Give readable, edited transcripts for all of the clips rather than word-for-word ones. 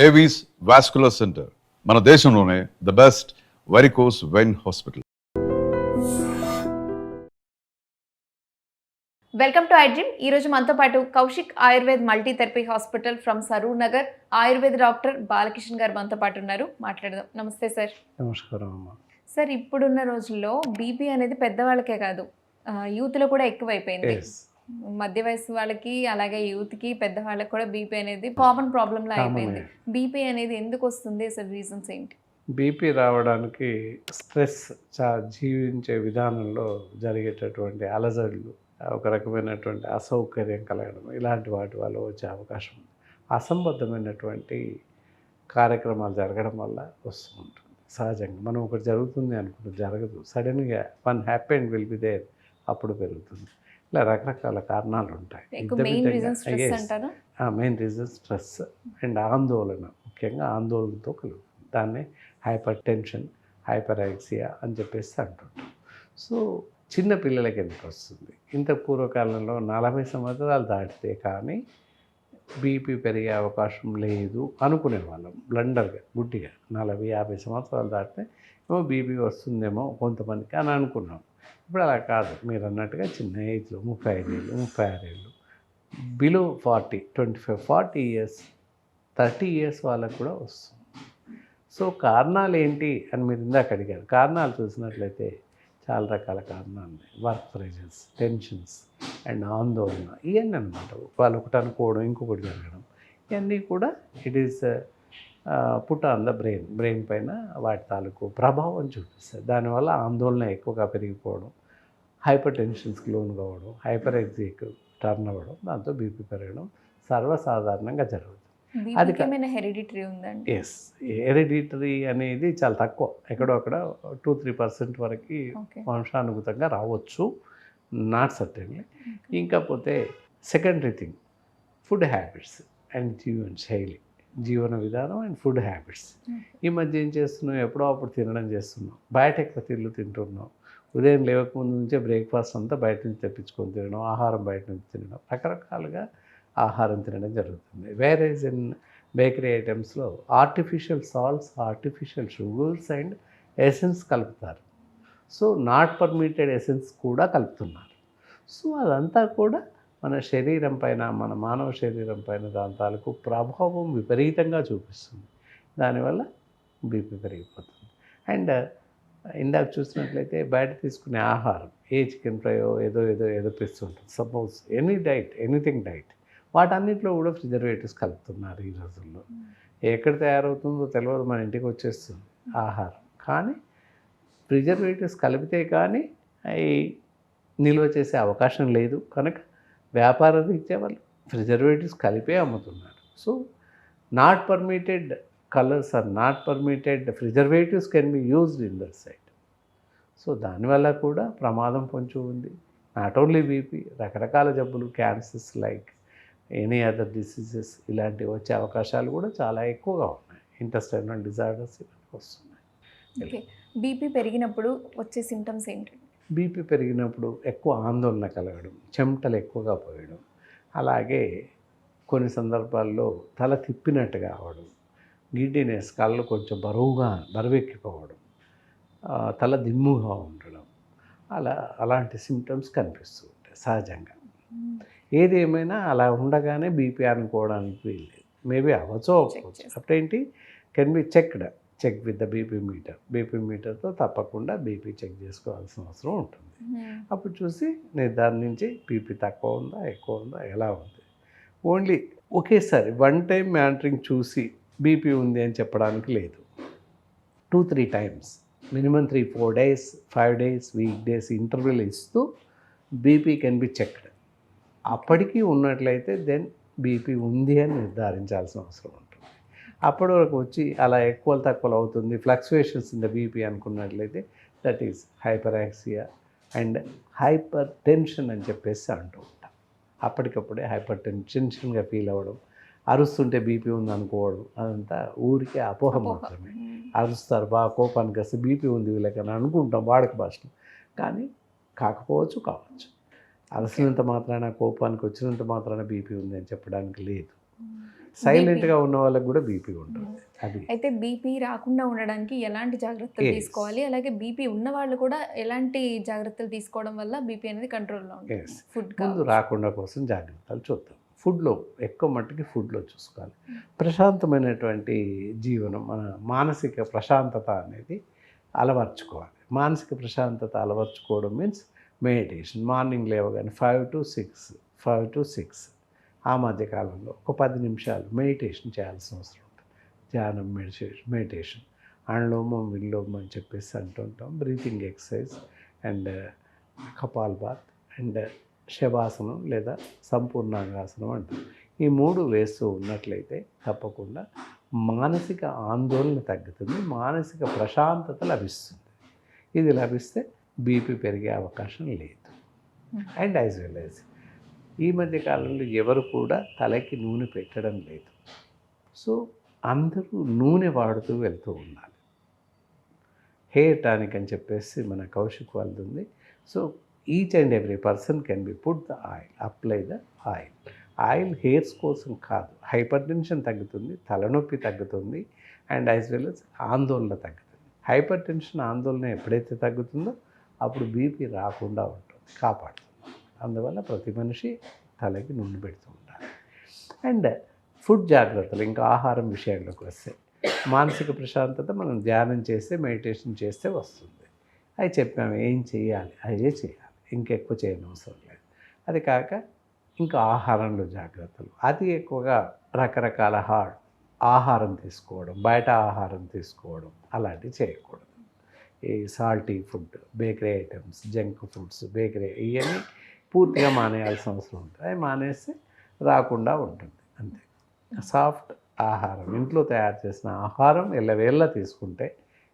Avis vascular centre మన దేశంలోనే the best varicose vein hospital. Welcome to iDream. ఈ రోజు మనతో పాటు Kaushik Ayurved multi therapy hospital from Saroor Nagar Ayurveda doctor Balakrishna గారు మనతో పాటు ఉన్నారు. మాట్లాడదాం. నమస్తే సార్. నమస్కారం అమ్మా. సార్, ఇప్పుడున్న రోజుల్లో బీపీ అనేది పెద్దవాళ్ళకే కాదు, యూత్లో కూడా ఎక్కువైపోయింది. మధ్య వయసు వాళ్ళకి, అలాగే యూత్కి, పెద్దవాళ్ళకి కూడా బీపీ అనేది కామన్ ప్రాబ్లంలా అయిపోయింది. బీపీ అనేది ఎందుకు వస్తుంది, అసలు రీజన్స్ ఏంటి? బీపీ రావడానికి స్ట్రెస్, జీవించే విధానంలో జరిగేటటువంటి అలజడులు, ఒక రకమైనటువంటి అసౌకర్యం కలగడం, ఇలాంటి వాటి వల్ల వచ్చే అవకాశం ఉంది. అసంబద్ధమైనటువంటి కార్యక్రమాలు జరగడం వల్ల వస్తూ ఉంటుంది. సహజంగా మనం ఒకటి జరుగుతుంది అనుకుంటే జరగదు, సడన్గా one happened will be there, అప్పుడు పెరుగుతుంది. ఇలా రకరకాల కారణాలు ఉంటాయి. మెయిన్ రీజన్ స్ట్రెస్ అండ్ ఆందోళన, ముఖ్యంగా ఆందోళనతో కలుగుతుంది. దాన్నే హైపర్ టెన్షన్, హైపరాక్సియా అని చెప్పేసి అంటుంటాం. సో చిన్న పిల్లలకి ఎందుకు వస్తుంది? ఇంత పూర్వకాలంలో 40 సంవత్సరాలు దాటితే కానీ బీపీ పెరిగే అవకాశం లేదు అనుకునేవాళ్ళం, బ్లండర్గా, గుడ్డిగా. 40-50 సంవత్సరాలు దాటితే ఏమో బీపీ వస్తుందేమో కొంతమందికి అని అనుకున్నాం. ఇప్పుడు అలా కాదు. మీరు అన్నట్టుగా చిన్న ఏజ్లో 35 ఏళ్ళు, 36 ఏళ్ళు, బిలో 40, 25-40 ఇయర్స్, 30 ఇయర్స్ వాళ్ళకు కూడా వస్తుంది. సో కారణాలు ఏంటి అని మీరు ఇందాక అడిగారు. కారణాలు చూసినట్లయితే చాలా రకాల కారణాలు ఉన్నాయి. వర్క్ ప్రెషర్స్, టెన్షన్స్ అండ్ ఆందోళన, ఇవన్నీ అనమాట. వాళ్ళు ఒకటి అనుకోవడం, ఇంకొకటి జరగడం, ఇవన్నీ కూడా it is put on the brain పైన వాటి తాలూకు ప్రభావం చూపిస్తుంది. దానివల్ల ఆందోళన ఎక్కువగా పెరిగిపోవడం, హైపర్ టెన్షన్స్కి లోన్ కావడం, హైపర్ ఎగ్జిక్ టర్న్ అవ్వడం, దాంతో బీపీ పెరగడం సర్వసాధారణంగా జరుగుతుంది. అది హెరిడిటరీ ఉందండి? ఎస్, హెరిడిటరీ అనేది చాలా తక్కువ, ఎక్కడో అక్కడ 2-3% వరకు వంశానుగతంగా రావచ్చు, నాట్ సర్టెన్లీ. ఇంకపోతే secondary thing, food habits and జీవన విధానం అండ్ ఫుడ్ హ్యాబిట్స్. ఈ మధ్య ఏం చేస్తున్నాం, ఎప్పుడో అప్పుడు తినడం చేస్తున్నాం, బయట ఎక్కువ తింటున్నాం. ఉదయం లేవకముందు నుంచే బ్రేక్ఫాస్ట్ అంతా బయట నుంచి తెప్పించుకొని తినడం, ఆహారం బయట నుంచి తినడం, రకరకాలుగా ఆహారం తినడం జరుగుతుంది. వేరేజ్ ఇన్ బేకరీ ఐటమ్స్లో artificial salts, artificial sugars and essence కలుపుతారు. సో నాట్ పర్మిటెడ్ ఎసెన్స్ కూడా కలుపుతున్నారు. సో అదంతా కూడా మన శరీరం పైన, మన మానవ శరీరం పైన దాని తాలూకు ప్రభావం విపరీతంగా చూపిస్తుంది. దానివల్ల బీపీ పెరిగిపోతుంది. అండ్ ఇందాక చూసినట్లయితే బయట తీసుకునే ఆహారం, ఏ చికెన్ ఫ్రైయో ఏదో పిస్తుంటుంది. సపోజ్ ఎనీథింగ్ డైట్, వాటన్నిటిలో కూడా ప్రిజర్వేటివ్స్ కలుపుతున్నారు ఈ రోజుల్లో. ఎక్కడ తయారవుతుందో తెలియదు, మన ఇంటికి వచ్చేస్తుంది ఆహారం. కానీ ప్రిజర్వేటివ్స్ కలిపితే కానీ అవి నిల్వ చేసే అవకాశం లేదు కనుక వ్యాపార రీత్యా వాళ్ళు ప్రిజర్వేటివ్స్ కలిపే అమ్ముతున్నారు. So not permitted colours are not permitted preservatives can be used in that side. సో దానివల్ల కూడా ప్రమాదం కొంచెం ఉంది. నాట్ ఓన్లీ బీపీ, రకరకాల జబ్బులు, cancers like any other diseases, ఇలాంటివి వచ్చే అవకాశాలు కూడా చాలా ఎక్కువగా ఉన్నాయి. ఇంటెస్టైనల్ డిజార్డర్స్ ఇవన్నీ వస్తున్నాయి. బీపీ పెరిగినప్పుడు వచ్చే సిమ్టమ్స్ ఏంటి? బీపీ పెరిగినప్పుడు ఎక్కువ ఆందోళన కలగడం, చెమటలు ఎక్కువగా పోయడం, అలాగే కొన్ని సందర్భాల్లో తల తిప్పినట్టుగా అవడం, గిడ్డినెస్, కళ్ళు కొంచెం బరువెక్కిపోవడం, తల దిమ్ముగా ఉండడం, అలాంటి సిమ్టమ్స్ కనిపిస్తూ ఉంటాయి సహజంగా. ఏది ఏమైనా అలా ఉండగానే బీపీ అనుకోవడానికి వీల్లేదు. మేబీ అవ్వచ్చు, అప్పుడేంటి can be check with the BP మీటర్తో తప్పకుండా బీపీ చెక్ చేసుకోవాల్సిన అవసరం ఉంటుంది. అప్పుడు చూసి నిర్ధారించి బీపీ తక్కువ ఉందా, ఎక్కువ ఉందా, ఎలా ఉంది. ఓన్లీ ఒకేసారి వన్ టైం మానిటరింగ్ చూసి బీపీ ఉంది అని చెప్పడానికి లేదు. 2-3 times, minimum 3-4 days, 5 days, week days interval ఇస్తూ బీపీ కెన్ బి చెక్డ్. అప్పటికీ ఉన్నట్లయితే దెన్ బీపీ ఉంది అని నిర్ధారించాల్సిన అవసరం ఉంటుంది. అప్పటి వరకు వచ్చి అలా ఎక్కువ తక్కువలు అవుతుంది, ఫ్లక్చువేషన్స్ ఇన్ ద బీపీ అనుకున్నట్లయితే that is hyperoxia and hypertension అని చెప్పేసి అంటూ ఉంటాం. అప్పటికప్పుడే హైపర్ టెన్షన్గా ఫీల్ అవ్వడం, అరుస్తుంటే బీపీ ఉంది అనుకోవడం, అదంతా ఊరికే అపోహ మాత్రమే. అరుస్తారు, బాగా కోపానికి వస్తే బీపీ ఉంది వీళ్ళకని అనుకుంటాం వాడుక భాషలో. కానీ కావచ్చు. అలసినంత మాత్రాన, కోపానికి వచ్చినంత మాత్రాన బీపీ ఉంది అని చెప్పడానికి లేదు. సైలెంట్గా ఉన్న వాళ్ళకి కూడా బీపీ ఉంటుంది. అది అయితే బీపీ రాకుండా ఉండడానికి ఎలాంటి జాగ్రత్తలు Yes. తీసుకోవాలి, అలాగే బీపీ ఉన్న వాళ్ళు కూడా ఎలాంటి జాగ్రత్తలు తీసుకోవడం వల్ల బీపీ అనేది కంట్రోల్లో ఉంటుంది? Yes. ఫుడ్ ముందు రాకుండా కోసం జాగ్రత్తలు చూద్దాం. ఫుడ్లో ఎక్కువ మట్టుకి ఫుడ్లో చూసుకోవాలి. ప్రశాంతమైనటువంటి జీవనం, మన మానసిక ప్రశాంతత అనేది అలవర్చుకోవాలి. మానసిక ప్రశాంతత అలవర్చుకోవడం మీన్స్ మెడిటేషన్. మార్నింగ్ లేవగానే 5 to 6 ఆ మధ్య కాలంలో ఒక 10 నిమిషాలు మెడిటేషన్ చేయాల్సిన అవసరం ఉంటుంది. ధ్యానం, మెడిటేషన్ అనులోమం విలోమం అని చెప్పేసి అంటుంటాం. బ్రీతింగ్ ఎక్సర్సైజ్ అండ్ కపాల్భాత్ అండ్ శవాసనం లేదా సంపూర్ణాంగాసనం అంటాం. ఈ 3 వేస్తూ ఉన్నట్లయితే తప్పకుండా మానసిక ఆందోళన తగ్గుతుంది, మానసిక ప్రశాంతత లభిస్తుంది. ఇది లభిస్తే బీపీ పెరిగే అవకాశం లేదు. అండ్ యాజ్ వెల్ యాజ్ ఈ మధ్య కాలంలో ఎవరు కూడా తలకి నూనె పెట్టడం లేదు. సో అందరూ నూనె వాడుతూ వెళ్తూ ఉండాలి. హెయిర్ టానిక్ అని చెప్పేసి మన కౌశిక్ వాళ్ళది ఉంది. So each and every person can be put the oil, apply the oil. Oil hairs కోసం కాదు, హైపర్ టెన్షన్ తగ్గుతుంది, తలనొప్పి తగ్గుతుంది అండ్ యాజ్ వెల్ యాజ్ ఆందోళన తగ్గుతుంది. హైపర్ టెన్షన్ ఆందోళన ఎప్పుడైతే తగ్గుతుందో అప్పుడు బీపీ రాకుండా ఉంటుంది, కాపాడుతుంది. అందువల్ల ప్రతి మనిషి తలకి నూనె పెడుతూ ఉండాలి. అండ్ ఫుడ్ జాగ్రత్తలు, ఇంకా ఆహారం విషయంలోకి వస్తే మానసిక ప్రశాంతత మనం ధ్యానం చేస్తే, మెడిటేషన్ చేస్తే వస్తుంది. అవి చెప్పాము ఏం చేయాలి, అదే చేయాలి, ఇంకెక్కువ చేయనవసరం లేదు. అది కాక ఇంకా ఆహారంలో జాగ్రత్తలు, అతి ఎక్కువగా రకరకాల ఆహారం తీసుకోవడం, బయట ఆహారం తీసుకోవడం అలాంటివి చేయకూడదు. ఈ salty food, bakery items, junk foods, bakery ఇవన్నీ పూర్తిగా మానేయాల్సిన అవసరం ఉంటుంది. అవి మానేస్తే రాకుండా ఉంటుంది అంతే. సాఫ్ట్ ఆహారం, ఇంట్లో తయారు చేసిన ఆహారం ఎల్లవేళ్ళ తీసుకుంటే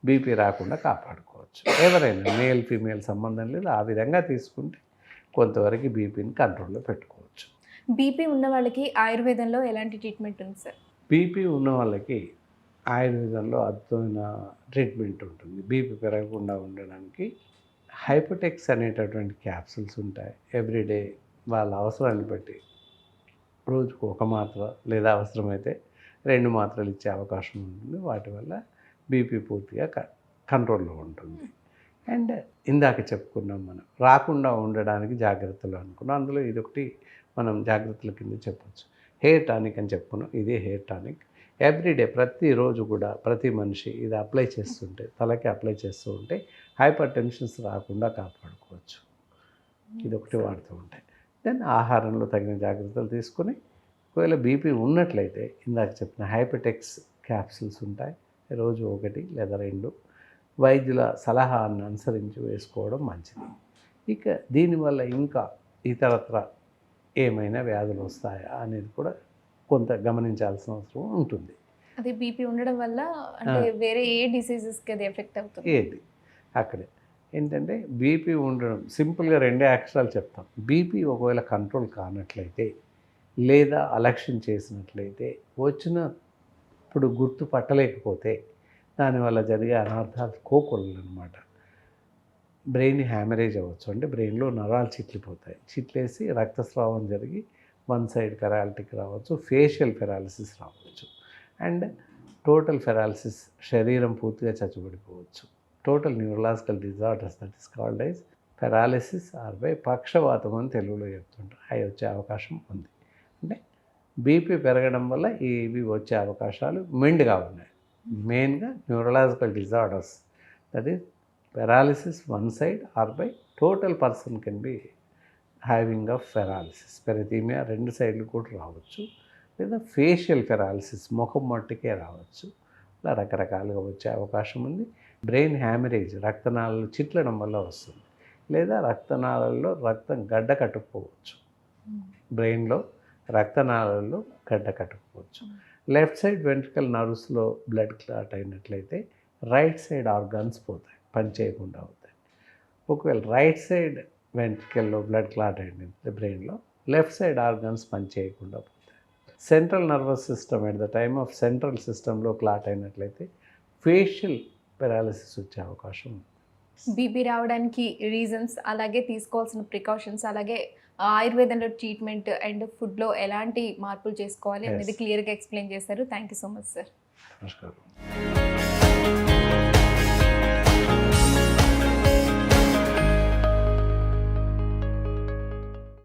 బీపీ రాకుండా కాపాడుకోవచ్చు. ఎవరైనా మేల్ ఫీమేల్ సంబంధం లేదు, ఆ విధంగా తీసుకుంటే కొంతవరకు బీపీని కంట్రోల్లో పెట్టుకోవచ్చు. బీపీ ఉన్న వాళ్ళకి ఆయుర్వేదంలో ఎలాంటి ట్రీట్మెంట్ ఉంది సార్? బీపీ ఉన్న వాళ్ళకి ఆయుర్వేదంలో అద్భుతమైన ట్రీట్మెంట్ ఉంటుంది. బీపీ పెరగకుండా ఉండడానికి హైపోటెక్స్ అనేటటువంటి క్యాప్సూల్స్ ఉంటాయి. ఎవ్రీడే వాళ్ళ అవసరాన్ని బట్టి రోజుకు 1 మాత్ర లేదా అవసరమైతే 2 మాత్రలు ఇచ్చే అవకాశం ఉంటుంది. వాటి వల్ల బీపీ పూర్తిగా కంట్రోల్లో ఉంటుంది. అండ్ ఇందాక చెప్పుకున్నాం మనం రాకుండా ఉండడానికి జాగ్రత్తలు అనుకున్నాం. అందులో ఇదొకటి మనం జాగ్రత్తల కింద చెప్పచ్చు. హెయిర్ టానిక్ అని చెప్పుకున్నాం, ఇదే హెయిర్ టానిక్. ఎవ్రీడే ప్రతిరోజు కూడా ప్రతి మనిషి ఇది అప్లై చేస్తుంటే, తలకి అప్లై చేస్తూ ఉంటే హైపర్ టెన్షన్స్ రాకుండా కాపాడుకోవచ్చు. ఇదొకటి వాడుతూ ఉంటాయి. దెన్ ఆహారంలో తగిన జాగ్రత్తలు తీసుకొని, ఒకవేళ బీపీ ఉన్నట్లయితే ఇందాక చెప్పిన హైపటెక్స్ క్యాప్సూల్స్ ఉంటాయి, రోజు 1 లేదా 2 వైద్యుల సలహాన్ని అనుసరించి వేసుకోవడం మంచిది. ఇక దీనివల్ల ఇంకా ఇతరత్ర ఏమైనా వ్యాధులు వస్తాయా అనేది కూడా కొంత గమనించాల్సిన అవసరం ఉంటుంది. అది బీపీ ఉండడం వల్ల అంటే వేరే ఏ డిసీజెస్కి అది ఎఫెక్ట్ అవుతుంది? ఏది అక్కడే ఏంటంటే బీపీ ఉండడం సింపుల్గా 2 అక్షరాలు చెప్తాం. బీపీ ఒకవేళ కంట్రోల్ కానట్లయితే లేదా అలక్ష్యం చేసినట్లయితే వచ్చినప్పుడు గుర్తుపట్టలేకపోతే దానివల్ల జరిగే అనర్థాలు కోకొల్లలు అనమాట. బ్రెయిన్ హ్యామరేజ్ అవ్వచ్చు, అంటే బ్రెయిన్లో నరాలు చిట్లిపోతాయి, చిట్లేసి రక్తస్రావం జరిగి 1 సైడ్ పెరాలిటిక్ రావచ్చు, ఫేషియల్ పెరాలిసిస్ రావచ్చు అండ్ టోటల్ పెరాలిసిస్, శరీరం పూర్తిగా చచ్చుబడిపోవచ్చు. Total neurological disorders that is called as paralysis or by పక్షవాతం అని తెలుగులో చెప్తుంటారు. అవి వచ్చే అవకాశం ఉంది. అంటే బీపీ పెరగడం వల్ల ఇవి వచ్చే అవకాశాలు మెండుగా ఉన్నాయి. మెయిన్గా neurological disorders that is paralysis 1 side or by total person can be having of paralysis. పెరథీమియా 2 సైడ్లు కూడా రావచ్చు, లేదా ఫేషియల్ పెరాలిసిస్ ముఖం మట్టుకే రావచ్చు. ఇలా రకరకాలుగా వచ్చే అవకాశం ఉంది. బ్రెయిన్ హ్యామరేజ్, రక్తనాళాలు చిట్లడం వల్ల వస్తుంది, లేదా రక్తనాళాల్లో రక్తం గడ్డ కట్టుకోవచ్చు. బ్రెయిన్లో రక్తనాళాల్లో గడ్డ కట్టుకోవచ్చు. లెఫ్ట్ సైడ్ వెంట్రికల్ నర్వ్స్లో బ్లడ్ క్లాట్ అయినట్లయితే రైట్ సైడ్ ఆర్గాన్స్ పోతాయి, పని చేయకుండా అవుతాయి. ఒకవేళ రైట్ సైడ్ వెంట్రికల్లో బ్లడ్ క్లాట్ అయినట్లయితే బ్రెయిన్లో లెఫ్ట్ సైడ్ ఆర్గాన్స్ పని చేయకుండా పోతాయి. Central nervous system at the time of central సిస్టంలో క్లాట్ అయినట్లయితే ఫేషియల్ పెరాలిసిస్ వచ్చే అవకాశం ఉంది. బీపీ రావడానికి రీజన్స్, అలాగే తీసుకోవాల్సిన ప్రికాషన్స్, అలాగే ఆయుర్వేదంలో ట్రీట్మెంట్ అండ్ ఫుడ్లో ఎలాంటి మార్పులు చేసుకోవాలి అనేది Yes. క్లియర్గా ఎక్స్ప్లెయిన్ చేశారు. Thank you so much sir. నమస్కారం.